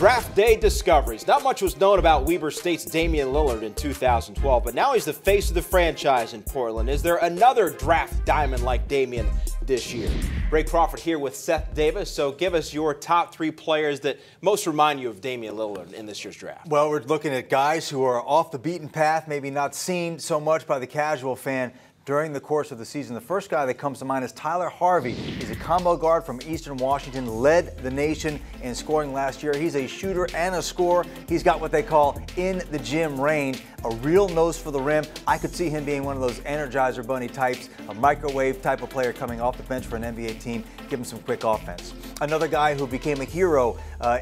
Draft day discoveries. Not much was known about Weber State's Damian Lillard in 2012, but now he's the face of the franchise in Portland. Is there another draft diamond like Damian this year? Ray Crawford here with Seth Davis. So give us your top 3 players that most remind you of Damian Lillard in this year's draft. Well, we're looking at guys who are off the beaten path, maybe not seen so much by the casual fan during the course of the season. The first guy that comes to mind is Tyler Harvey. He's a combo guard from Eastern Washington, led the nation in scoring last year. He's a shooter and a scorer. He's got what they call in the gym range, a real nose for the rim. I could see him being one of those Energizer Bunny types, a microwave type of player coming off the bench for an NBA team, give him some quick offense. Another guy who became a hero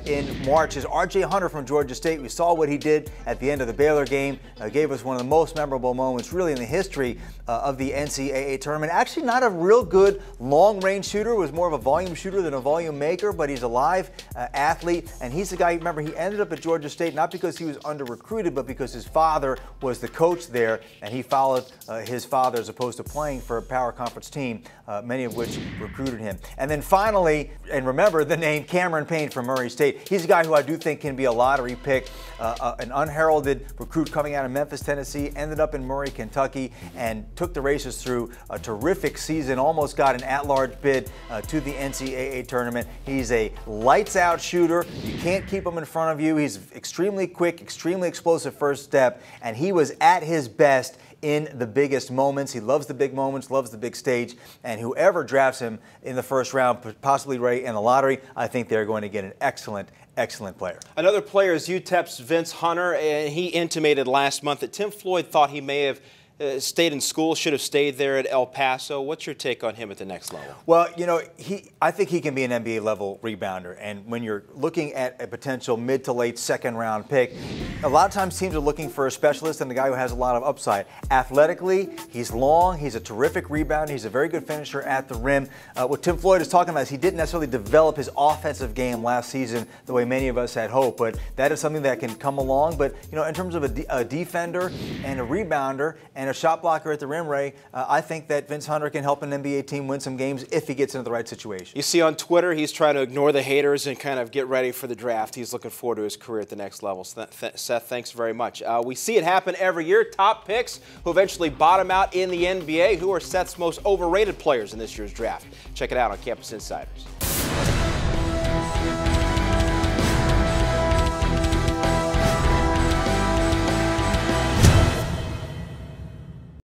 in March is R.J. Hunter from Georgia State. We saw what he did at the end of the Baylor game, gave us one of the most memorable moments really in the history of the NCAA tournament. Actually not a real good long-range shooter, was more of a volume shooter than a volume maker, but he's a live athlete, and he's the guy, remember, he ended up at Georgia State not because he was under-recruited, but because his father was the coach there, and he followed his father as opposed to playing for a power conference team, many of which recruited him. And then finally, and remember the name Cameron Payne from Murray State. He's a guy who I do think can be a lottery pick, an unheralded recruit coming out of Memphis, Tennessee, ended up in Murray, Kentucky, and took the races through a terrific season, almost got an at-large bid to the NCAA tournament. He's a lights-out shooter. You can't keep him in front of you. He's extremely quick, extremely explosive first step, and he was at his best in the biggest moments. He loves the big moments, loves the big stage, and whoever drafts him in the first round, possibly Ray in the lottery, I think they're going to get an excellent player. Another player is UTEP's Vince Hunter, and he intimated last month that Tim Floyd thought he may have stayed in school, should have stayed there at El Paso. What's your take on him at the next level? Well, you know, I think he can be an NBA level rebounder, and when you're looking at a potential mid to late second round pick, a lot of times teams are looking for a specialist and a guy who has a lot of upside. Athletically, he's long, he's a terrific rebounder, he's a very good finisher at the rim. What Tim Floyd is talking about is he didn't necessarily develop his offensive game last season the way many of us had hoped, but that is something that can come along. But, you know, in terms of a defender and a rebounder and a shot blocker at the rim, Ray, I think that Vince Hunter can help an NBA team win some games if he gets into the right situation. You see on Twitter, he's trying to ignore the haters and kind of get ready for the draft. He's looking forward to his career at the next level. Seth, thanks very much. We see it happen every year. Top picks who eventually bottom out in the NBA. Who are Seth's most overrated players in this year's draft? Check it out on Campus Insiders.